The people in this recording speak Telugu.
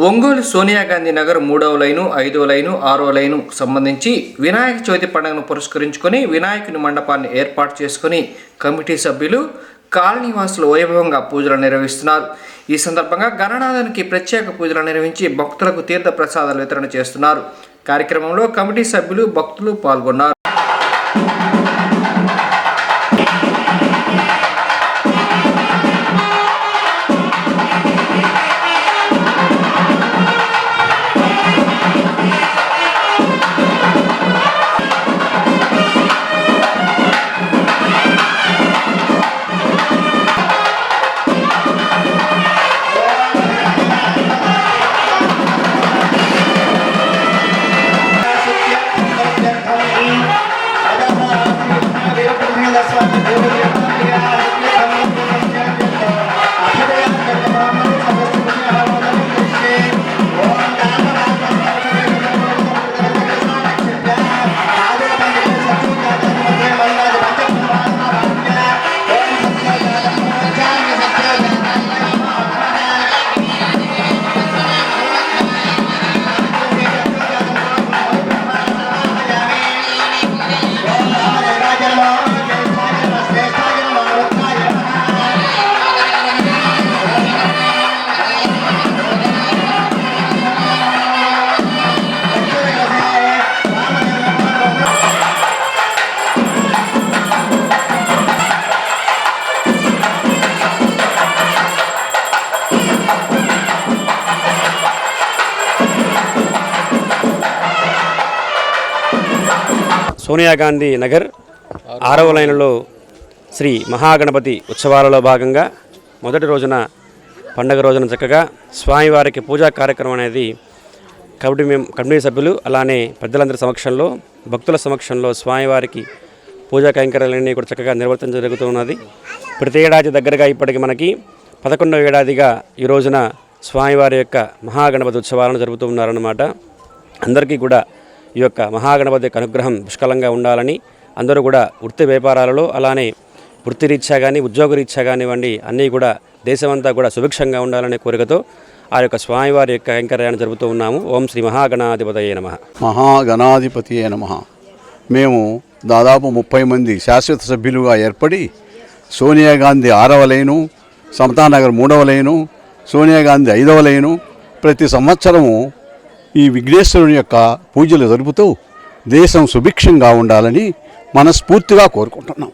ఒంగోలు సోనియా గాంధీ నగర్ 3వ లైను 5వ లైను 6వ లైను సంబంధించి వినాయక చవితి పండుగను పురస్కరించుకొని వినాయకుని మండపాన్ని ఏర్పాటు చేసుకుని కమిటీ సభ్యులు కాలనీవాసులు వైభవంగా పూజలు నిర్వహిస్తున్నారు. ఈ సందర్భంగా గణనాథునికి ప్రత్యేక పూజలు నిర్వహించి భక్తులకు తీర్థ ప్రసాదాలు వితరణ చేస్తున్నారు. కార్యక్రమంలో కమిటీ సభ్యులు భక్తులు పాల్గొన్నారు. సోనియా గాంధీ నగర్ 6వ లైన్లో శ్రీ మహాగణపతి ఉత్సవాలలో భాగంగా మొదటి రోజున పండగ రోజున చక్కగా స్వామివారికి పూజా కార్యక్రమం అనేది కమిటీ సభ్యులు అలానే పెద్దలందరి సమక్షంలో భక్తుల సమక్షంలో స్వామివారికి పూజా కైంకర్యాలన్నీ కూడా చక్కగా నిర్వర్తించడం జరుగుతున్నది. ప్రతి ఏడాది దగ్గరగా ఇప్పటికి మనకి 11వ ఏడాదిగా ఈ రోజున స్వామివారి యొక్క మహాగణపతి ఉత్సవాలను జరుపుతూ ఉన్నారన్నమాట. అందరికీ కూడా ఈ యొక్క మహాగణపతి అనుగ్రహం పుష్కలంగా ఉండాలని అందరూ కూడా వృత్తి వ్యాపారాలలో అలానే వృత్తిరీత్యా కానీ ఉద్యోగరీత్యా కానివ్వండి అన్నీ కూడా దేశమంతా కూడా సుభిక్షంగా ఉండాలనే కోరికతో ఆ యొక్క స్వామివారి యొక్క కైంకర్యాన్ని జరుపుతూ ఉన్నాము. ఓం శ్రీ మహాగణాధిపతయే నమః. మహాగణాధిపతయే నమః. మేము దాదాపు 30 మంది శాశ్వత సభ్యులుగా ఏర్పడి సోనియా గాంధీ 6వ లైను, సమతానగర్ 3వ లైను, సోనియా గాంధీ 5వ లైను ప్రతి సంవత్సరము ఈ విఘ్నేశ్వరుని యొక్క పూజలు జరుపుతూ దేశం సుభిక్షంగా ఉండాలని మనస్ఫూర్తిగా కోరుకుంటున్నాం.